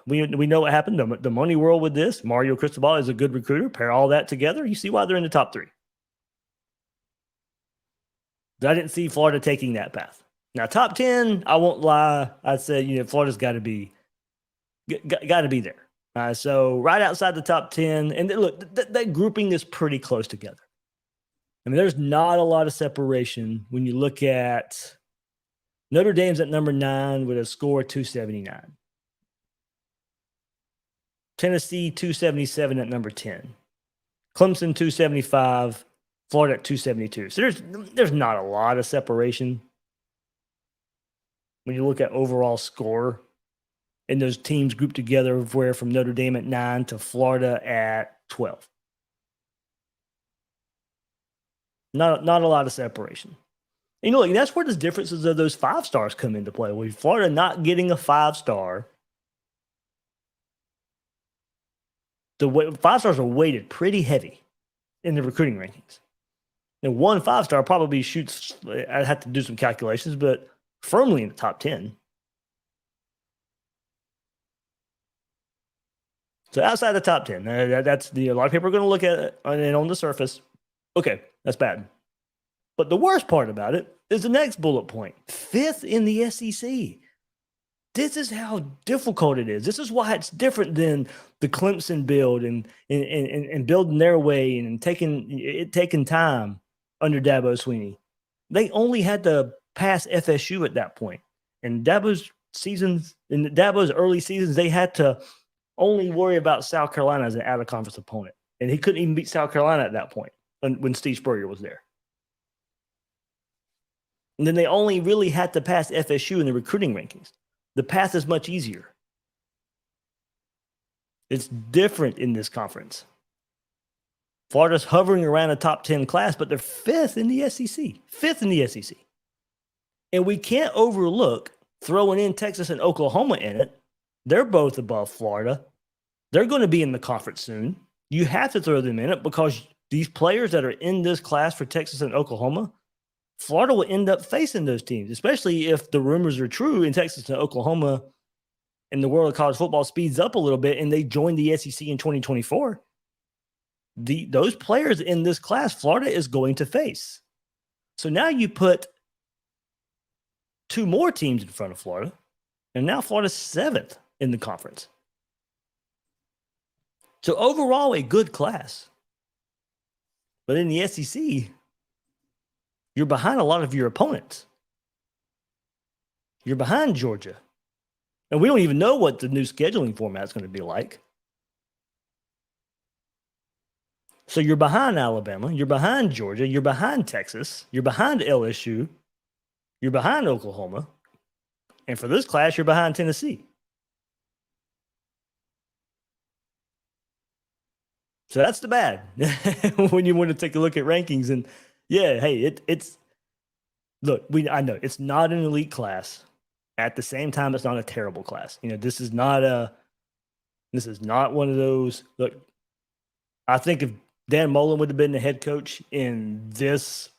we know what happened. The money world with this. Mario Cristobal is a good recruiter. Pair all that together, you see why they're in the top 3. I didn't see Florida taking that path. Now, top 10, I won't lie. I'd say Florida's got to be there. So right outside the top 10, and look, that grouping is pretty close together. I mean, there's not a lot of separation when you look at Notre Dame's at number 9 with a score of 279. Tennessee 277 at number 10. Clemson 275, Florida at 272. So there's not a lot of separation when you look at overall score. And those teams grouped together, where from Notre Dame at 9 to Florida at 12. Not a lot of separation. And look, that's where the differences of those 5 stars come into play. With Florida not getting a 5-star, the 5 stars are weighted pretty heavy in the recruiting rankings. And one 5-star probably shoots, I'd have to do some calculations, but firmly in the top 10. So outside the top 10, that's a lot of people are going to look at it and on the surface. Okay, that's bad. But the worst part about it is the next bullet point. 5th in the SEC. This is how difficult it is. This is why it's different than the Clemson build and building their way and taking time under Dabo Swinney. They only had to pass FSU at that point. And Dabo's early seasons, they had to only worry about South Carolina as an out-of-conference opponent. And he couldn't even beat South Carolina at that point when Steve Spurrier was there. And then they only really had to pass FSU in the recruiting rankings. The path is much easier. It's different in this conference. Florida's hovering around a top 10 class, but they're 5th in the SEC. 5th in the SEC. And we can't overlook throwing in Texas and Oklahoma in it. They're both above Florida. They're going to be in the conference soon. You have to throw them in it because these players that are in this class for Texas and Oklahoma, Florida will end up facing those teams, especially if the rumors are true in Texas and Oklahoma and the world of college football speeds up a little bit and they join the SEC in 2024. Those players in this class, Florida is going to face. So now you put 2 more teams in front of Florida, and now Florida's 7th in the conference. So overall, a good class. But in the SEC, you're behind a lot of your opponents. You're behind Georgia. And we don't even know what the new scheduling format is going to be like. So you're behind Alabama. You're behind Georgia. You're behind Texas. You're behind LSU. You're behind Oklahoma. And for this class, you're behind Tennessee. So that's the bad when you want to take a look at rankings. And yeah, hey, it's look, I know it's not an elite class. At the same time, it's not a terrible class. This is not one of those. Look, I think if Dan Mullen would have been the head coach in this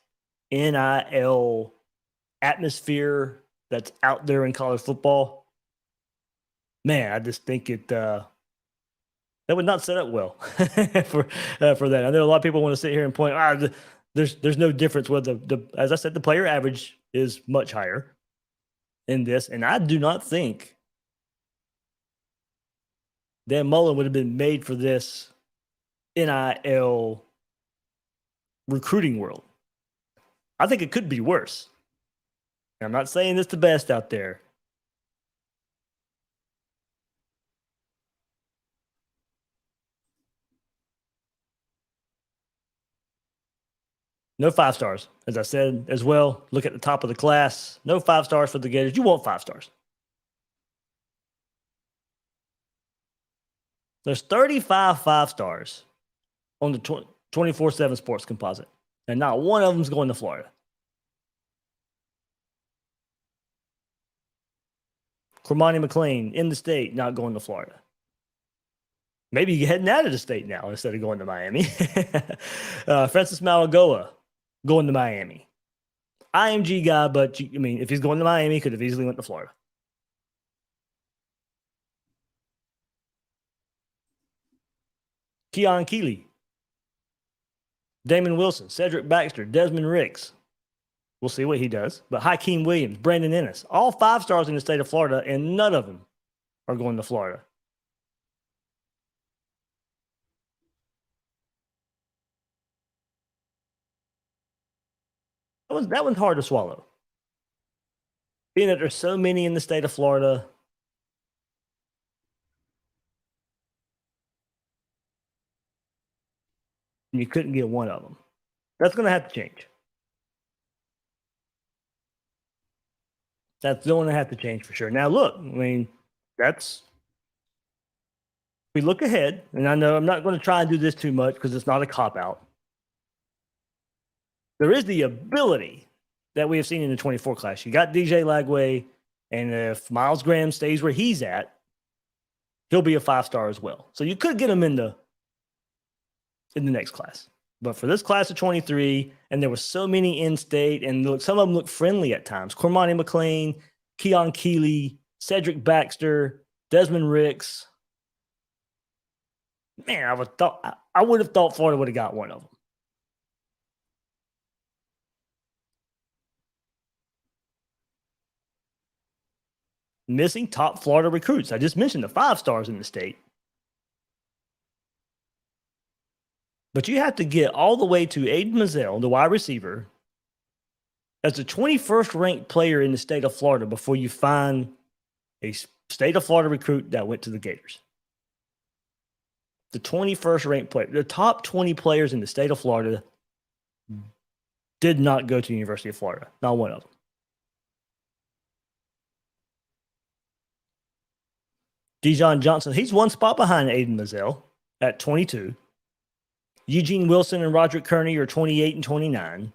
NIL atmosphere that's out there in college football, man, I just think that would not set up well for that. I know a lot of people want to sit here and point, there's no difference whether as I said, the player average is much higher in this, and I do not think Dan Mullen would have been made for this NIL recruiting world. I think it could be worse. I'm not saying it's the best out there. No 5 stars. As I said as well, look at the top of the class. No 5 stars for the Gators. You want 5 stars. There's 35 5 stars on the 24/7 Sports Composite, and not one of them's going to Florida. Cormani McLean in the state, not going to Florida. Maybe you're heading out of the state now instead of going to Miami. Francis Malagoa going to Miami. IMG guy, but if he's going to Miami, he could have easily went to Florida. Keon Keeley, Damon Wilson, Cedric Baxter, Desmond Ricks. We'll see what he does. But Hakeem Williams, Brandon Ennis, all 5 stars in the state of Florida, and none of them are going to Florida. That one's hard to swallow. Being that there's so many in the state of Florida, and you couldn't get one of them. That's going to have to change. That's going to have to change for sure. Now, look, I mean, we look ahead, and I know I'm not going to try and do this too much because it's not a cop-out. There is the ability that we have seen in the 24 class. You got DJ Lagway, and if Miles Graham stays where he's at, he'll be a 5-star as well. So you could get him in the next class. But for this class of 23, and there were so many in-state, and look, some of them look friendly at times. Cormani McLean, Keon Keeley, Cedric Baxter, Desmond Ricks. Man, I would have thought Florida would have got one of them. Missing top Florida recruits. I just mentioned the 5-stars in the state. But you have to get all the way to Aiden Mazzell, the wide receiver, as the 21st ranked player in the state of Florida before you find a state of Florida recruit that went to the Gators. The 21st ranked player. The top 20 players in the state of Florida did not go to the University of Florida. Not one of them. Dijon Johnson, he's one spot behind Aiden Mazzell at 22. Eugene Wilson and Roderick Kearney are 28 and 29.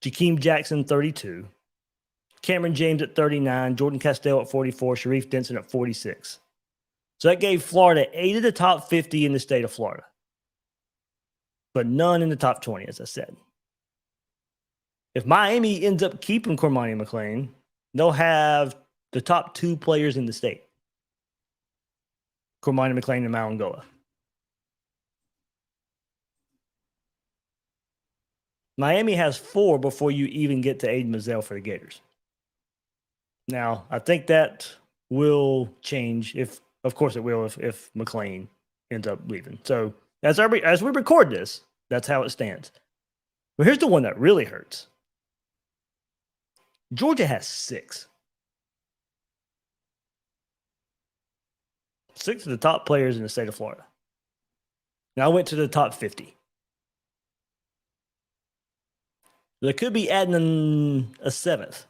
Jakeem Jackson, 32. Cameron James at 39. Jordan Castell at 44. Sharif Denson at 46. So that gave Florida 8 of the top 50 in the state of Florida, but none in the top 20, as I said. If Miami ends up keeping Cormani McLean, they'll have the top 2 players in the state. Cormani McLean and Malangoa. Miami has 4 before you even get to Aiden Mazzell for the Gators. Now, I think that will change of course it will if McLean ends up leaving. So as we record this, that's how it stands. But here's the one that really hurts. Georgia has 6. 6 of the top players in the state of Florida. Now I went to the top 50. They could be adding a 7th.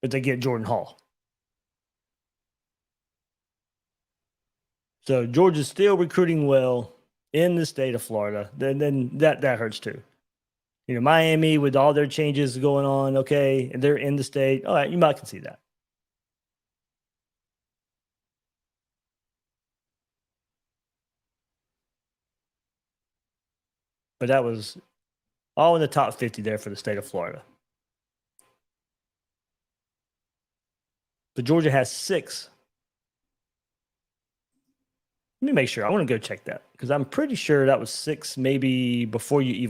If they get Jordan Hall. So Georgia's still recruiting well in the state of Florida. Then that hurts too. You know, Miami with all their changes going on, okay, and they're in the state. All right, you might can see that. But that was all in the top 50 there for the state of Florida. But Georgia has 6. Let me make sure. I want to go check that because I'm pretty sure that was 6 maybe before you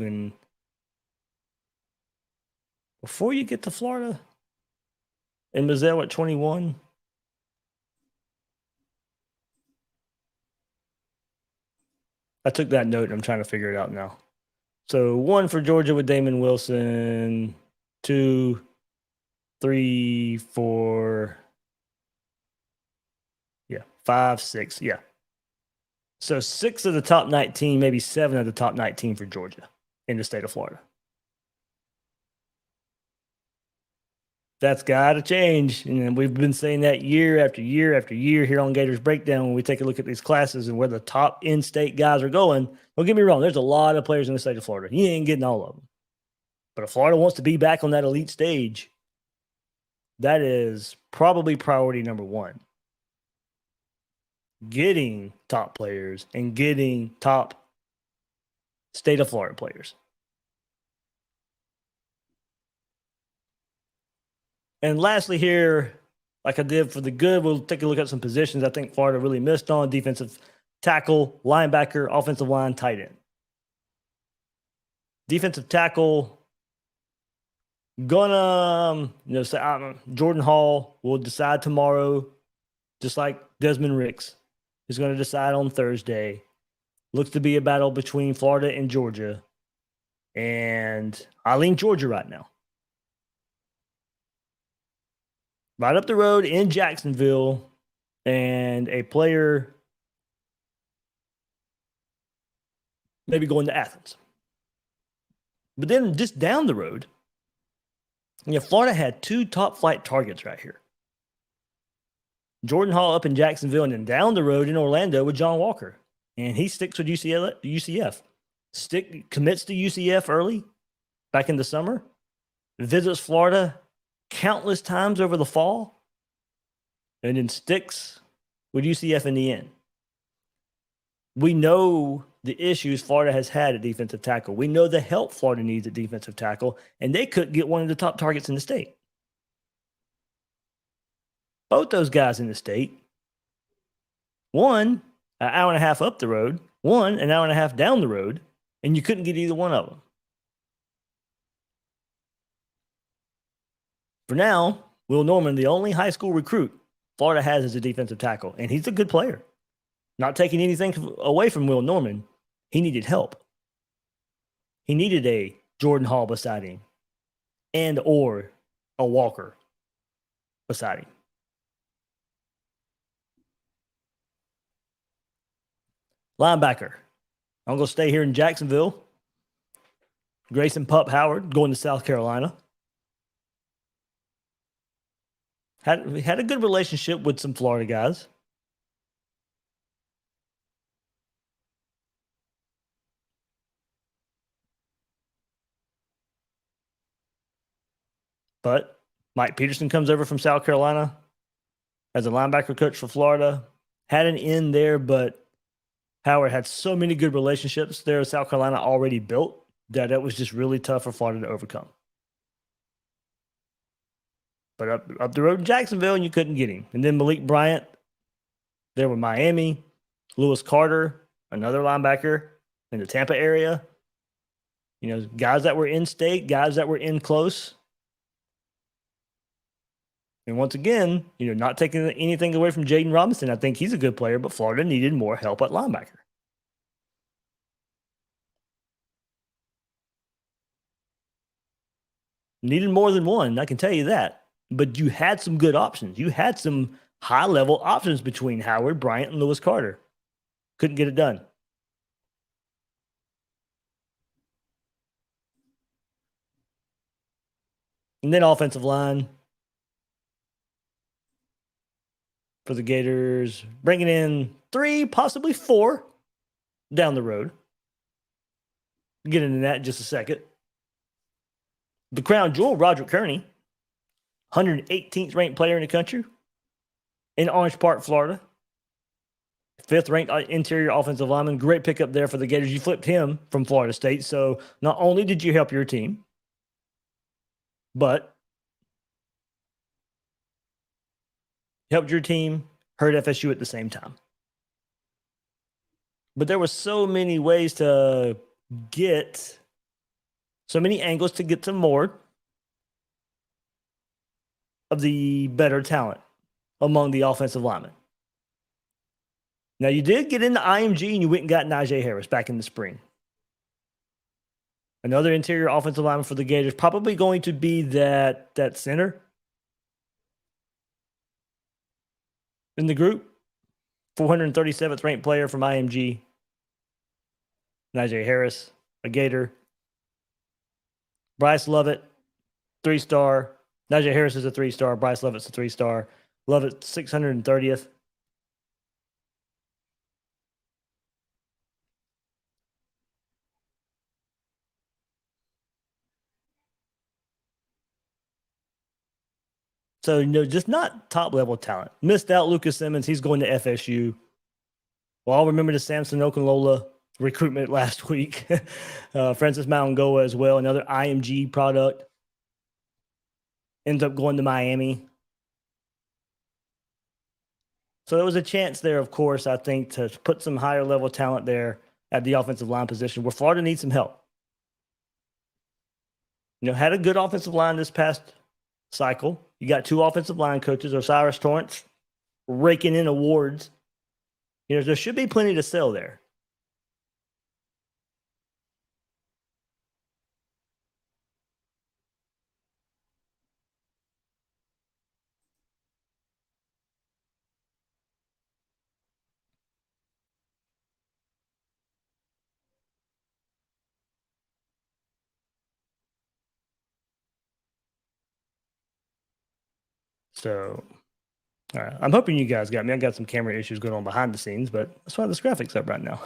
get to Florida. And Mazzell at 21. I took that note and I'm trying to figure it out now. So 1 for Georgia with Damon Wilson, 2, 3, 4, 5, 6, yeah. So 6 of the top 19, maybe 7 of the top 19 for Georgia in the state of Florida. That's got to change. And we've been saying that year after year after year here on Gators Breakdown when we take a look at these classes and where the top in-state guys are going. Don't get me wrong. There's a lot of players in the state of Florida. You ain't getting all of them. But if Florida wants to be back on that elite stage, that is probably priority number 1. Getting top players and getting top state of Florida players. And lastly here, like I did for the good, we'll take a look at some positions I think Florida really missed on. Defensive tackle, linebacker, offensive line, tight end. Defensive tackle, gonna, say Jordan Hall will decide tomorrow, just like Desmond Ricks is going to decide on Thursday. Looks to be a battle between Florida and Georgia. And I lean Georgia right now. Right up the road in Jacksonville, and a player maybe going to Athens. But then just down the road, Florida had 2 top flight targets right here. Jordan Hall up in Jacksonville, and then down the road in Orlando with John Walker. And he sticks with UCF. Commits to UCF early, back in the summer, visits Florida countless times over the fall, and then sticks with UCF in the end. We know the issues Florida has had at defensive tackle. We know the help Florida needs at defensive tackle, and they couldn't get one of the top targets in the state. Both those guys in the state, one an hour and a half up the road, one an hour and a half down the road, and you couldn't get either one of them. For now, Will Norman, the only high school recruit Florida has as a defensive tackle, and he's a good player. Not taking anything away from Will Norman, he needed help. He needed a Jordan Hall beside him and or a Walker beside him. Linebacker. I'm going to stay here in Jacksonville. Grayson Pup Howard going to South Carolina. Had a good relationship with some Florida guys. But Mike Peterson comes over from South Carolina as a linebacker coach for Florida. Had an in there, but Howard had so many good relationships there in South Carolina already built that it was just really tough for Florida to overcome. But up the road in Jacksonville, and you couldn't get him. And then Malik Bryant there with Miami. Lewis Carter, another linebacker in the Tampa area. Guys that were in state, guys that were in close. And once again, not taking anything away from Jaden Robinson. I think he's a good player, but Florida needed more help at linebacker. Needed more than one, I can tell you that. But you had some good options. You had some high-level options between Howard, Bryant, and Lewis Carter. Couldn't get it done. And then offensive line for the Gators, bringing in 3, possibly 4 down the road. Get into that in just a second. The crown jewel, Roger Kearney, 118th ranked player in the country in Orange Park, Florida. 5th ranked interior offensive lineman. Great pickup there for the Gators. You flipped him from Florida State. So not only did you help your team, but helped your team, hurt FSU at the same time. But there were so many ways to get, so many angles to get to more of the better talent among the offensive linemen. Now, you did get into IMG and you went and got Najee Harris back in the spring. Another interior offensive lineman for the Gators, probably going to be that center in the group. 437th ranked player from IMG. Najee Harris, a Gator. Bryce Lovett, 3-star. Najee Harris is a 3-star. Bryce Lovett's a 3-star. Lovett, 630th. So, just not top-level talent. Missed out Lucas Simmons. He's going to FSU. Well, I'll remember the Samson Okunlola recruitment last week. Francis Mauangoa as well, another IMG product. Ends up going to Miami. So there was a chance there, of course, I think, to put some higher-level talent there at the offensive line position where Florida needs some help. Had a good offensive line this past cycle. You got 2 offensive line coaches, Osiris Torrance, raking in awards. There should be plenty to sell there. So, all right. I'm hoping you guys got me. I got some camera issues going on behind the scenes, but that's why this graphic's up right now.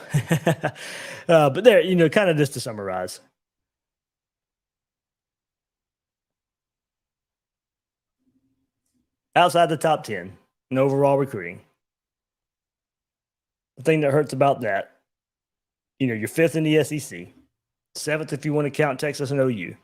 But there, kind of just to summarize. Outside the top 10 in overall recruiting, the thing that hurts about that, you're fifth in the SEC, seventh if you want to count Texas and OU.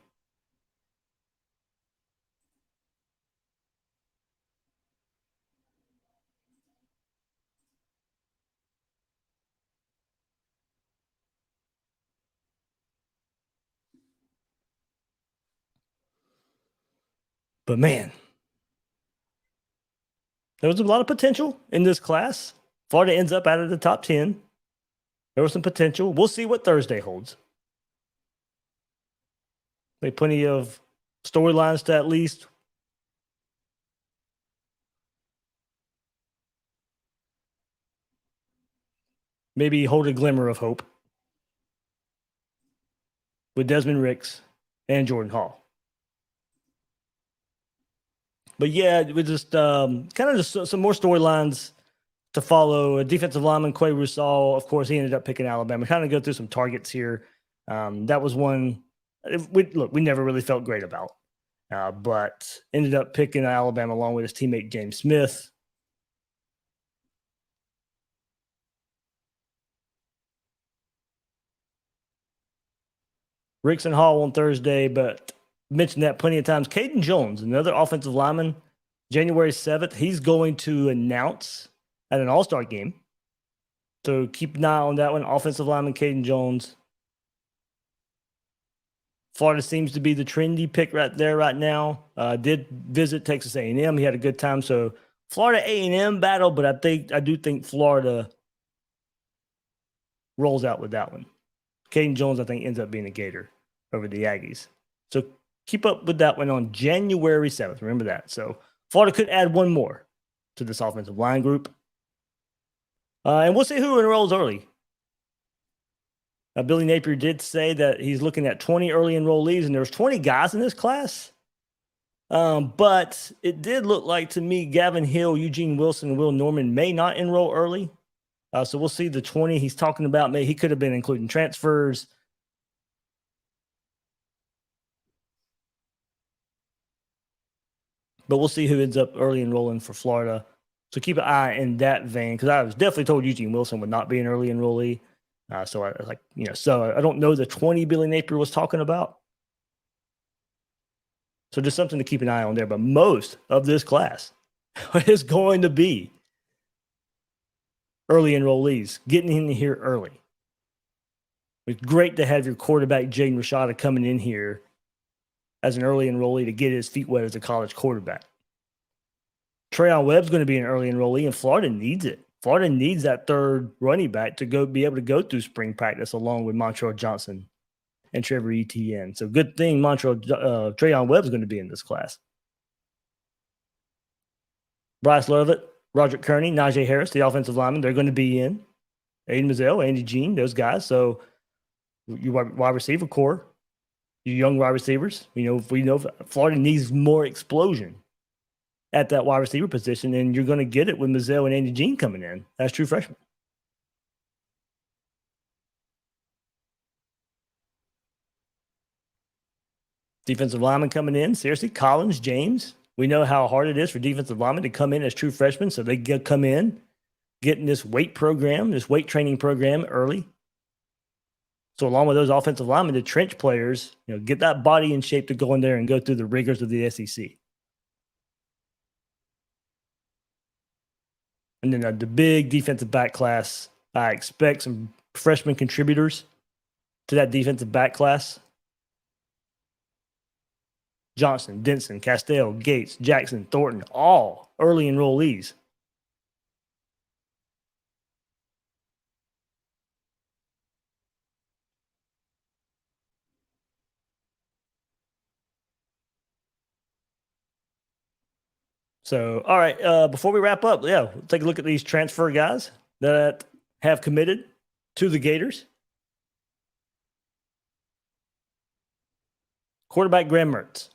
But man, there was a lot of potential in this class. Florida ends up out of the top 10. There was some potential. We'll see what Thursday holds. There's plenty of storylines to at least maybe hold a glimmer of hope with Desmond Ricks and Jordan Hall. But yeah, we just kind of just some more storylines to follow. A defensive lineman, Quay Roussel, of course, he ended up picking Alabama. Kind of go through some targets here. That was one we never really felt great about, but ended up picking Alabama along with his teammate James Smith. Ricks and Hall on Thursday, but mentioned that plenty of times. Caden Jones, another offensive lineman, January 7th, he's going to announce at an all-star game. So keep an eye on that one. Offensive lineman Caden Jones. Florida seems to be the trendy pick right there right now. Did visit Texas A&M. He had a good time. So Florida A&M battle, but I do think Florida rolls out with that one. Caden Jones, I think, ends up being a Gator over the Aggies. So keep up with that one on January 7th. Remember that. So Florida could add one more to this offensive line group. And we'll see who enrolls early. Billy Napier did say that he's looking at 20 early enrollees, and there's 20 guys in this class. But it did look like to me Gavin Hill, Eugene Wilson, and Will Norman may not enroll early. So we'll see the 20 he's talking about. Maybe he could have been including transfers. But we'll see who ends up early enrolling for Florida. So keep an eye in that vein, because I was definitely told Eugene Wilson would not be an early enrollee. So I was like, so I don't know the 20 Billy Napier was talking about. So just something to keep an eye on there. But most of this class is going to be early enrollees, getting in here early. It's great to have your quarterback, Jaden Rashada, coming in here as an early enrollee to get his feet wet as a college quarterback. Trayon Webb's going to be an early enrollee, and Florida needs it. Florida needs that third running back to be able to go through spring practice along with Montrell Johnson and Trevor Etienne. So good thing Trayon Webb's going to be in this class. Bryce Lovett, Roderick Kearney, Najee Harris, the offensive linemen, they're going to be in. Aiden Mazzell, Andy Jean, those guys. So your wide receiver core, your young wide receivers, we know Florida needs more explosion at that wide receiver position, and you're going to get it with Mazzell and Andy Jean coming in as true freshmen. Defensive lineman coming in, seriously, Collins, James. We know how hard it is for defensive linemen to come in as true freshmen, so they come in, getting this weight training program early. So along with those offensive linemen, the trench players, get that body in shape to go in there and go through the rigors of the SEC. And then the big defensive back class, I expect some freshman contributors to that defensive back class. Johnson, Denson, Castell, Gates, Jackson, Thornton, all early enrollees. So, all right, before we wrap up, we'll take a look at these transfer guys that have committed to the Gators. Quarterback Graham Mertz.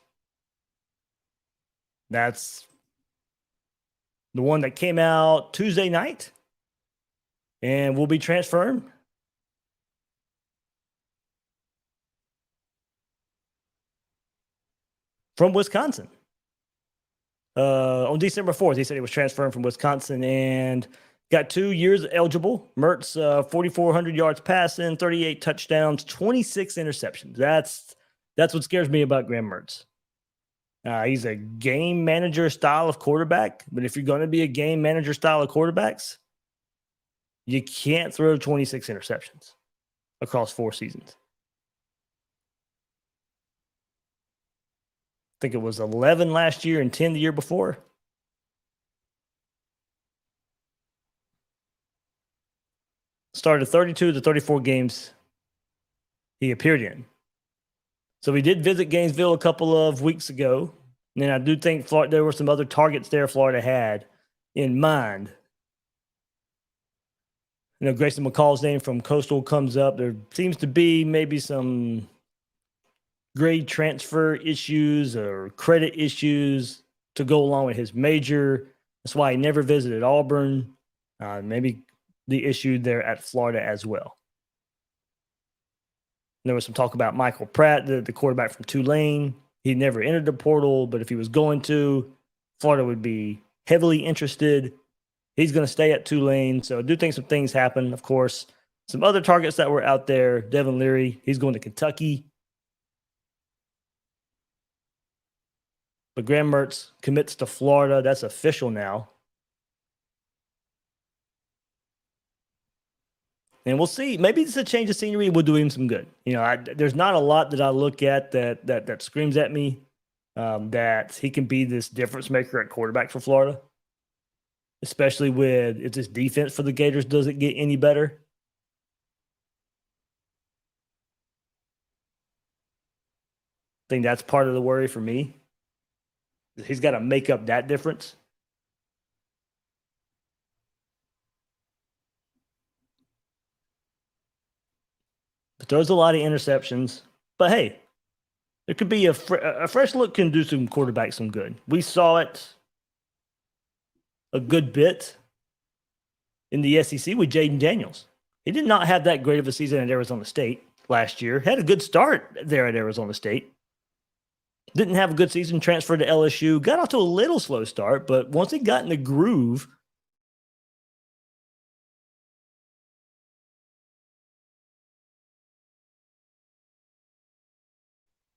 That's the one that came out Tuesday night and will be transferring from Wisconsin. On December 4th, he said he was transferring from Wisconsin and got 2 years eligible. Mertz, 4,400 yards passing, 38 touchdowns, 26 interceptions. That's what scares me about Graham Mertz. He's a game manager style of quarterback, but if you're going to be a game manager style of quarterbacks, you can't throw 26 interceptions across 4 seasons. I think it was 11 last year and 10 the year before. Started 32 to 34 games he appeared in. So we did visit Gainesville a couple of weeks ago. And I do think there were some other targets there Florida had in mind. You know, Grayson McCall's name from Coastal comes up. There seems to be maybe some grade transfer issues or credit issues to go along with his major. That's why he never visited Auburn. Maybe the issue there at Florida as well. There was some talk about Michael Pratt, the quarterback from Tulane. He never entered the portal, but if he was going to, Florida would be heavily interested. He's going to stay at Tulane, so I do think some things happen. Of course, some other targets that were out there, Devin Leary, he's going to Kentucky. But Graham Mertz commits to Florida. That's official now. And we'll see. Maybe it's a change of scenery will do him some good. You know, there's not a lot that I look at that screams at me that he can be this difference maker at quarterback for Florida, especially if this defense for the Gators doesn't get any better. I think that's part of the worry for me. He's got to make up that difference. But throws a lot of interceptions. But hey, there could be a fresh look can do some quarterbacks some good. We saw it a good bit in the SEC with Jaden Daniels. He did not have that great of a season at Arizona State last year. Had a good start there at Arizona State. Didn't have a good season, transferred to LSU. Got off to a little slow start, but once he got in the groove,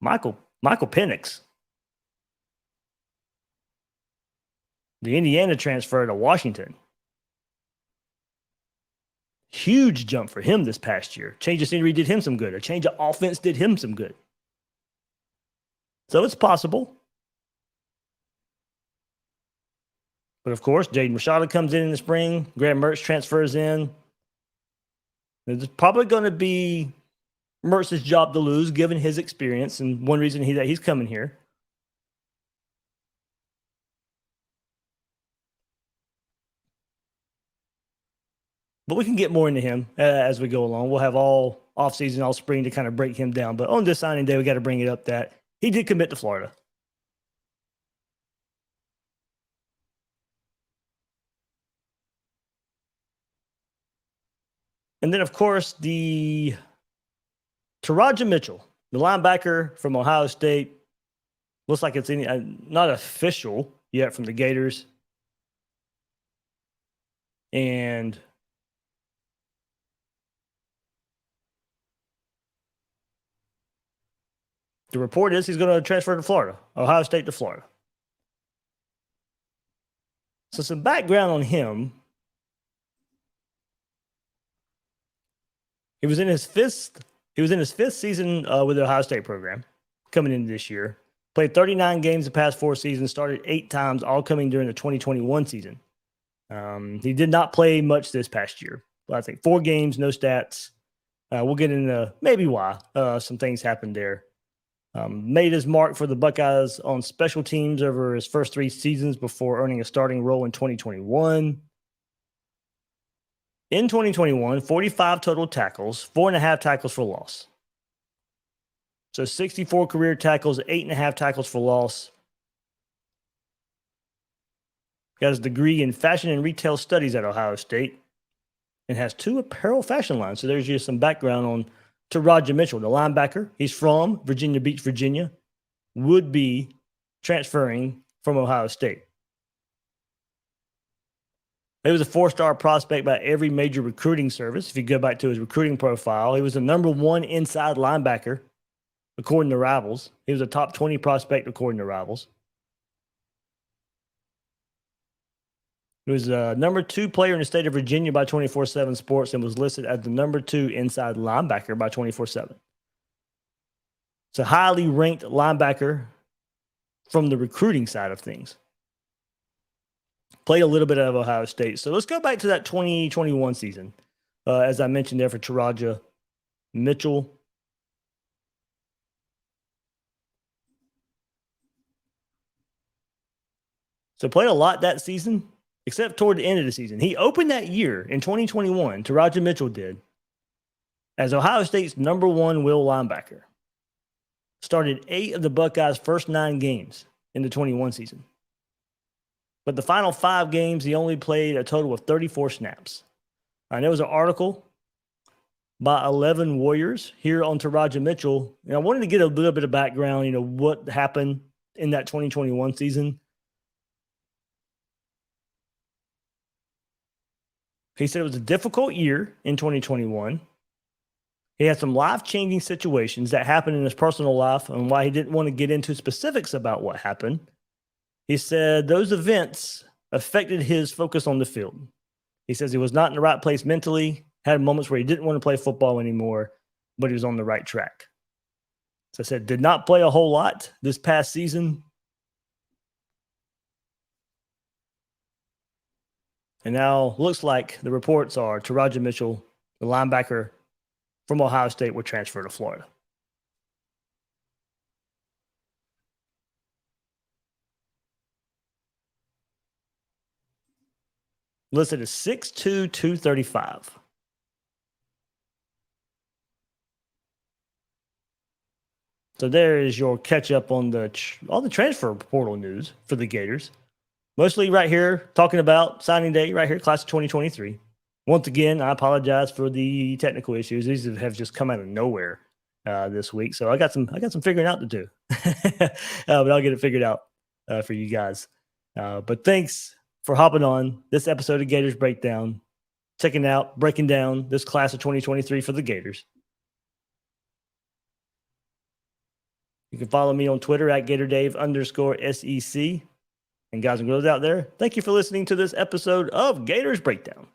Michael Penix, the Indiana transfer to Washington. Huge jump for him this past year. Change of scenery did him some good. A change of offense did him some good. So it's possible. But of course, Jaden Rashada comes in the spring. Graham Mertz transfers in. It's probably going to be Mertz's job to lose, given his experience, and one reason that he's coming here. But we can get more into him as we go along. We'll have all offseason, all spring to kind of break him down. But on this signing day, we got to bring it up that he did commit to Florida. And then, of course, the Taraja Mitchell, the linebacker from Ohio State, looks like it's not official yet from the Gators. And the report is he's going to transfer to Florida, Ohio State to Florida. So some background on him. He was in his fifth season with the Ohio State program coming into this year. Played 39 games the past 4 seasons, started 8 times, all coming during the 2021 season. He did not play much this past year. I think 4 games, no stats. We'll get into maybe why some things happened there. Made his mark for the Buckeyes on special teams over his first 3 seasons before earning a starting role in 2021. In 2021, 45 total tackles, 4.5 tackles for loss. So 64 career tackles, 8.5 tackles for loss. Got his degree in fashion and retail studies at Ohio State and has 2 apparel fashion lines. So there's just some background on Taraja Mitchell, the linebacker. He's from Virginia Beach, Virginia, would be transferring from Ohio State. He was a 4-star prospect by every major recruiting service. If you go back to his recruiting profile, he was the number 1 inside linebacker, according to Rivals. He was a top 20 prospect, according to Rivals. He was the number 2 player in the state of Virginia by 24/7 Sports and was listed as the number 2 inside linebacker by 24/7. It's a highly ranked linebacker from the recruiting side of things. Played a little bit out of Ohio State. So let's go back to that 2021 season. As I mentioned there for Taraja Mitchell. So played a lot that season, except toward the end of the season. He opened that year in 2021, Taraja Mitchell did, as Ohio State's number 1 will linebacker. Started 8 of the Buckeyes' first 9 games in the 21 season. But the final 5 games, he only played a total of 34 snaps. And there was an article by 11 Warriors here on Taraja Mitchell. And I wanted to get a little bit of background, what happened in that 2021 season. He said it was a difficult year in 2021. He had some life-changing situations that happened in his personal life and why he didn't want to get into specifics about what happened. He said those events affected his focus on the field. He says he was not in the right place mentally, had moments where he didn't want to play football anymore, but he was on the right track. So I said, did not play a whole lot this past season. And now looks like the reports are Taraja Mitchell, the linebacker from Ohio State, will transfer to Florida. Listed as 6'2", 235. So there is your catch up on all the transfer portal news for the Gators. Mostly right here, talking about signing day, right here, class of 2023. Once again, I apologize for the technical issues. These have just come out of nowhere this week. So I got some figuring out to do. But I'll get it figured out for you guys. But thanks for hopping on this episode of Gators Breakdown, breaking down this class of 2023 for the Gators. You can follow me on Twitter at GatorDave_SEC. And guys and girls out there, thank you for listening to this episode of Gators Breakdown.